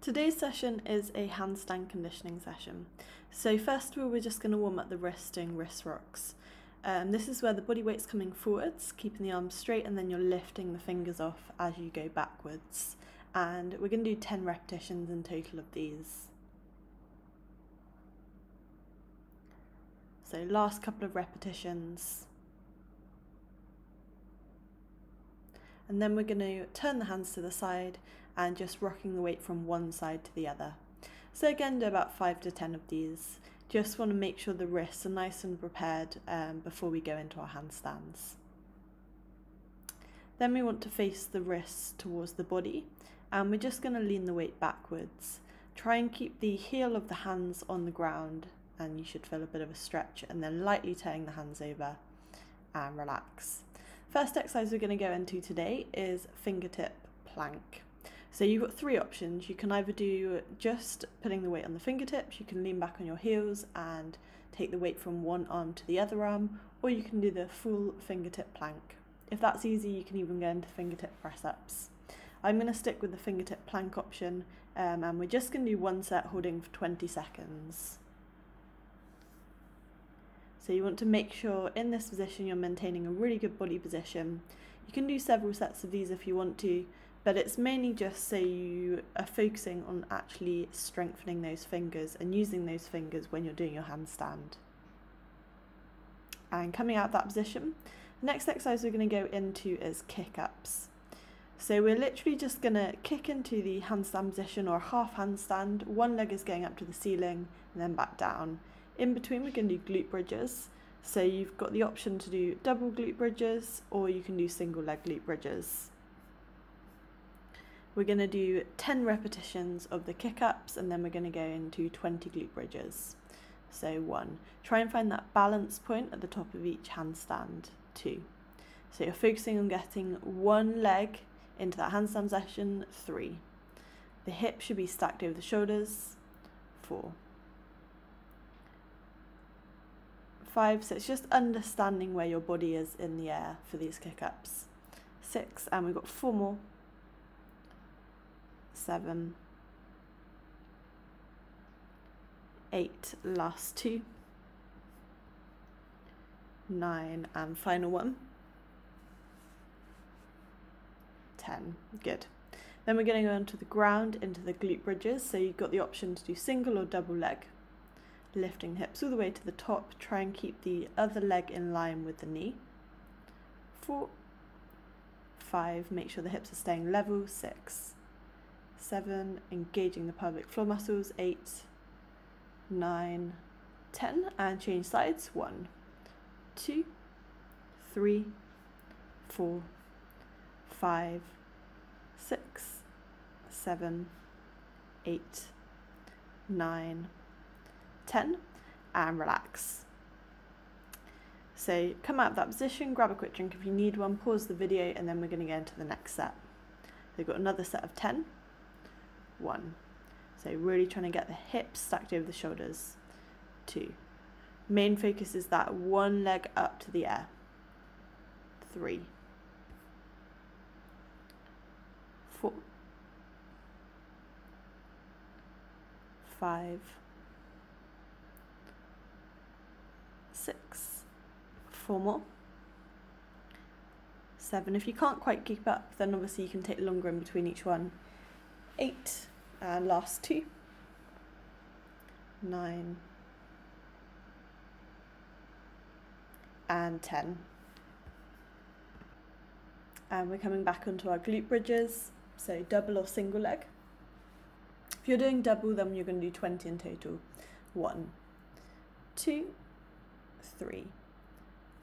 Today's session is a handstand conditioning session. So first of all, we're just going to warm up the wrist doing wrist rocks. This is where the body weight's coming forwards, keeping the arms straight, and then you're lifting the fingers off as you go backwards. And we're going to do 10 repetitions in total of these. So last couple of repetitions. And then we're going to turn the hands to the side and just rocking the weight from one side to the other. So again, do about 5 to 10 of these. Just want to make sure the wrists are nice and prepared before we go into our handstands. Then we want to face the wrists towards the body, and we're just going to lean the weight backwards. Try and keep the heel of the hands on the ground, and you should feel a bit of a stretch, and then lightly turning the hands over and relax. First exercise we're going to go into today is Fingertip Plank. So you've got 3 options. You can either do just putting the weight on the fingertips, you can lean back on your heels and take the weight from one arm to the other arm, or you can do the full fingertip plank. If that's easy, you can even go into fingertip press-ups. I'm going to stick with the fingertip plank option, and we're just going to do one set holding for 20 seconds. So you want to make sure in this position you're maintaining a really good body position. You can do several sets of these if you want to, but it's mainly just so you are focusing on actually strengthening those fingers and using those fingers when you're doing your handstand. And coming out of that position, the next exercise we're going to go into is kick-ups. So we're literally just going to kick into the handstand position or half handstand. One leg is going up to the ceiling and then back down. In between, we're going to do glute bridges. So you've got the option to do double glute bridges, or you can do single leg glute bridges. We're going to do 10 repetitions of the kick-ups, and then we're going to go into 20 glute bridges. So 1, try and find that balance point at the top of each handstand. 2, so you're focusing on getting one leg into that handstand session. 3, the hips should be stacked over the shoulders. 4, 5, so it's just understanding where your body is in the air for these kick-ups. 6, and we've got 4 more. 7, 8, last 2, 9, and final 1, 10, good. Then we're going to go onto the ground into the glute bridges, so you've got the option to do single or double leg, lifting hips all the way to the top, try and keep the other leg in line with the knee. 4, 5, make sure the hips are staying level. 6, 7, engaging the pelvic floor muscles. 8, 9, 10, and change sides. 1, 2, 3, 4, 5, 6, 7, 8, 9, 10, and relax. So come out of that position, grab a quick drink if you need one, pause the video, and then we're going to go into the next set. We've got another set of 10. 1, so really trying to get the hips stacked over the shoulders. 2, main focus is that one leg up to the air. 3, 4, 5, 6, 4 more. 7, if you can't quite keep up, then obviously you can take longer in between each one. 8, and last 2, 9, and 10. And we're coming back onto our glute bridges, so double or single leg. If you're doing double, then you're going to do 20 in total. 1, 2, 3,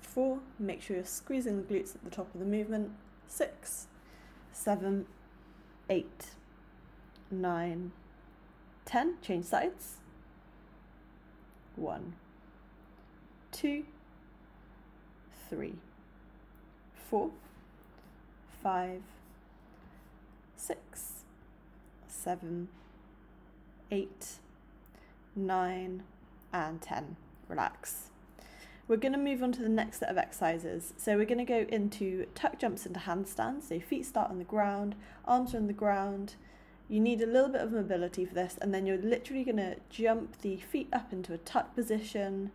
4, make sure you're squeezing the glutes at the top of the movement. 6, 7, 8, 9, 10, change sides. 1, 2, 3, 4, 5, 6, 7, 8, 9, and 10. Relax. We're going to move on to the next set of exercises. So we're going to go into tuck jumps into handstands. So feet start on the ground, arms are on the ground, You need a little bit of mobility for this, and then you're literally going to jump the feet up into a tuck position,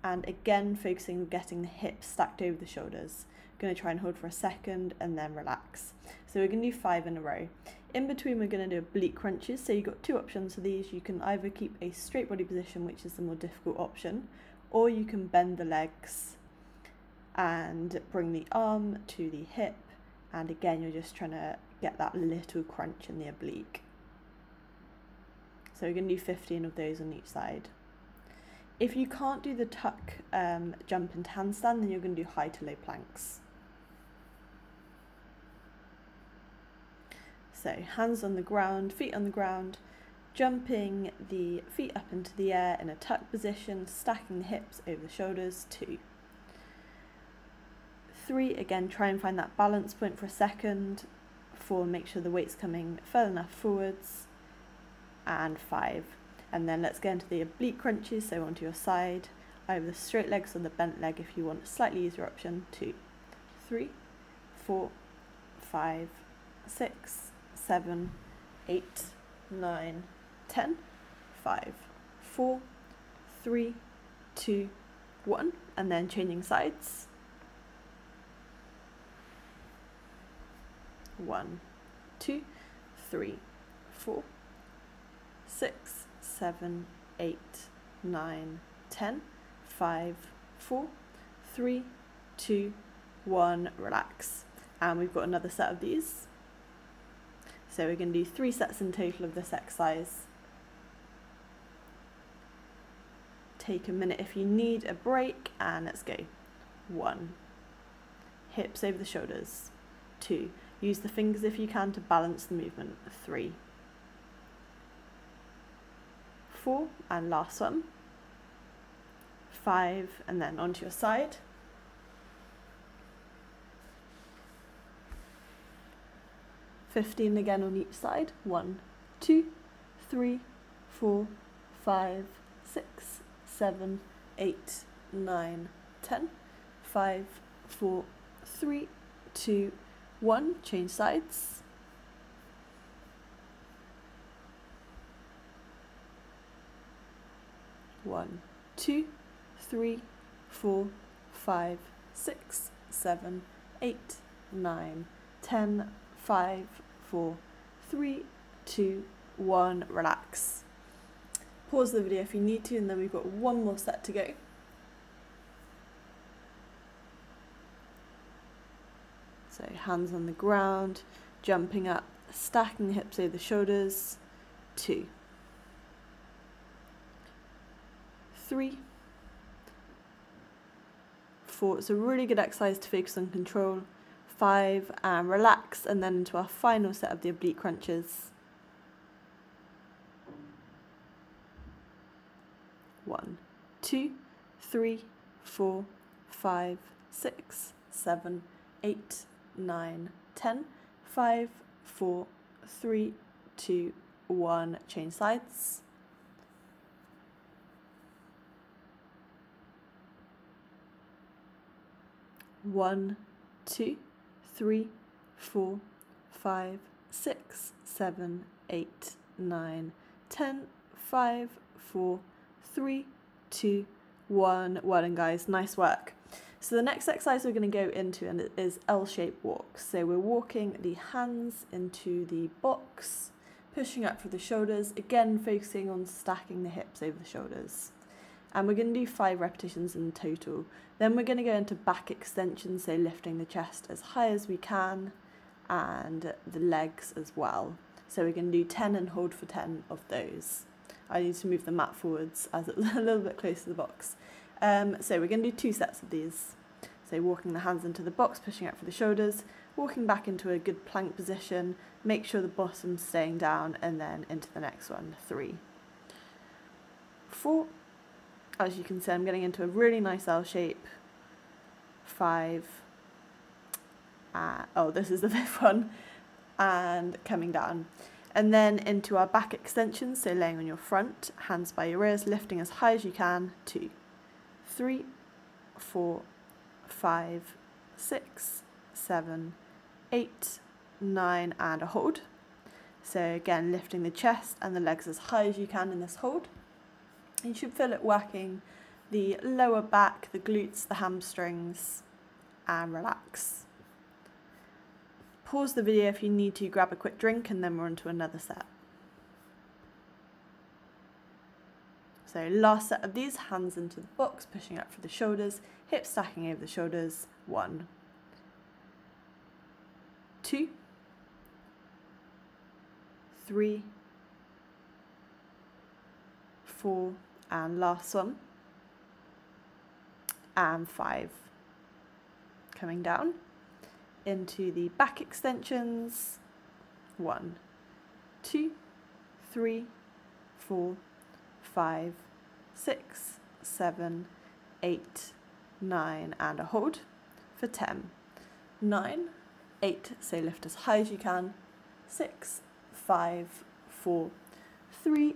and again focusing on getting the hips stacked over the shoulders. Going to try and hold for a second and then relax. So we're going to do 5 in a row. In between we're going to do oblique crunches, so you've got 2 options for these. You can either keep a straight body position, which is the more difficult option, or you can bend the legs and bring the arm to the hip, and again you're just trying to get that little crunch in the oblique. So we're going to do 15 of those on each side. If you can't do the tuck jump into handstand, then you're going to do high to low planks. So hands on the ground, feet on the ground, jumping the feet up into the air in a tuck position, stacking the hips over the shoulders, 2. 3, again try and find that balance point for a second. 4, make sure the weight's coming further enough forwards, and 5. And then let's get into the oblique crunches, so onto your side, either the straight legs or the bent leg if you want a slightly easier option. 2, 3, 4, 5, 6, 7, 8, 9, 10, 5, 4, 3, 2, 1, and then changing sides. 1, 2, 3, 4, 6, 7, 8, 9, 10, 5, 4, 3, 2, 1, relax. And we've got another set of these. So we're going to do 3 sets in total of this exercise. Take a minute if you need a break, and let's go. 1, hips over the shoulders. 2, use the fingers if you can to balance the movement. 3, 4, and last one. 5, and then onto your side. 15 again on each side. 1, 2, 3, 4, 5, 6, 7, 8, 9, 10, 5, 4, 3, 2, 1. Change sides. 1, 2, 3, 4, 5, 6, 7, 8, 9, 10, 5, 4, 3, 2, 1, relax. Pause the video if you need to, and then we've got one more set to go. So hands on the ground, jumping up, stacking the hips over the shoulders. 2, 3, 4. It's a really good exercise to focus on control. 5, and relax, and then into our final set of the oblique crunches. 1, 2, 3, 4, 5, 6, 7, 8, 9, 10, 5, 4, 3, 2, 1. Change sides. 1, 2, 3, 4, 5, 6, 7, 8, 9, 10, 5, 4, 3, 2, 1. Well done, guys, nice work. So the next exercise we're going to go into and is L-shaped walk. So we're walking the hands into the box, pushing up through the shoulders, again focusing on stacking the hips over the shoulders. And we're going to do 5 repetitions in total. Then we're going to go into back extension, so lifting the chest as high as we can, and the legs as well. So we're going to do 10 and hold for 10 of those. I need to move the mat forwards as it's a little bit close to the box. So we're going to do 2 sets of these. So walking the hands into the box, pushing out for the shoulders, walking back into a good plank position, make sure the bottom's staying down, and then into the next one. 3, 4, as you can see, I'm getting into a really nice L shape. 5, oh, this is the 5th one, and coming down. And then into our back extension, so laying on your front, hands by your ears, lifting as high as you can. 2, 3, 4, 5, 6, 7, 8, 9, and a hold. So again, lifting the chest and the legs as high as you can in this hold. You should feel it working the lower back, the glutes, the hamstrings, and relax. Pause the video if you need to, grab a quick drink, and then we're on to another set. So last set of these, hands into the box, pushing up for the shoulders, hips stacking over the shoulders. 1, 2, 3, 4, and last one, and 5. Coming down into the back extensions. 1, 2, 3, 4, 5, 6, 7, 8, 9, and a hold for 10. 9, 8, so lift as high as you can. 6, 5, 4, 3,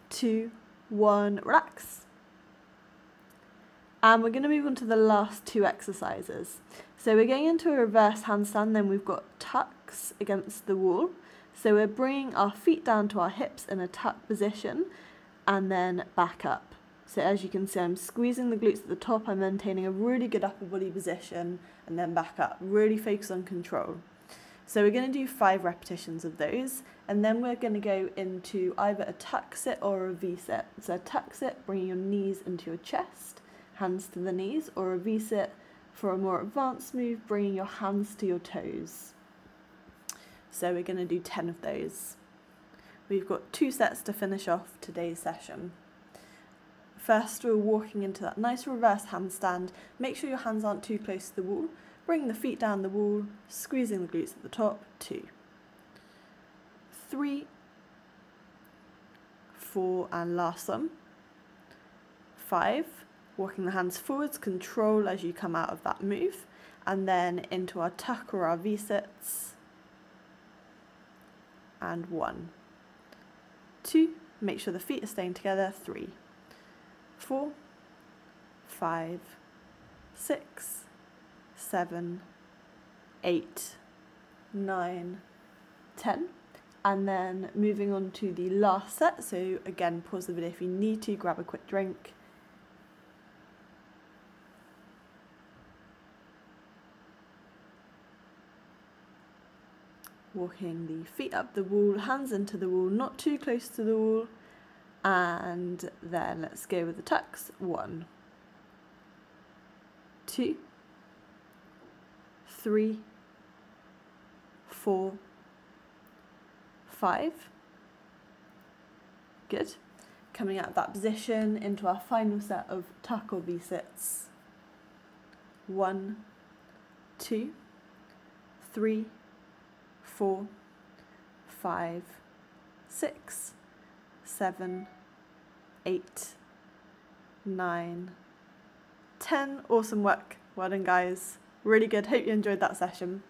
2, 1, relax. And we're going to move on to the last 2 exercises. So we're going into a reverse handstand, then we've got tucks against the wall. So we're bringing our feet down to our hips in a tuck position and then back up. So as you can see, I'm squeezing the glutes at the top, I'm maintaining a really good upper body position and then back up. Really focus on control. So we're going to do 5 repetitions of those, and then we're going to go into either a tuck sit or a V sit. So a tuck sit, bringing your knees into your chest, hands to the knees, or a V sit for a more advanced move, bringing your hands to your toes. So we're going to do 10 of those. We've got 2 sets to finish off today's session. First, we're walking into that nice reverse handstand. Make sure your hands aren't too close to the wall. Bring the feet down the wall, squeezing the glutes at the top. 2, 3, 4, and last one. 5, walking the hands forwards, control as you come out of that move, and then into our tuck or our V-sits. And 1, 2, make sure the feet are staying together. 3, 4, 5, 6, 7, 8, 9, 10. And then moving on to the last set. So again, pause the video if you need to, grab a quick drink. Walking the feet up the wall, hands into the wall, not too close to the wall. And then let's go with the tucks. 1, 2, 3, 4, 5. Good. Coming out of that position into our final set of tuck or V-sits. 1, 2, 3, 4, 5, 6, 7, 8, 9, 10. Awesome work. Well done, guys. Really good. Hope you enjoyed that session.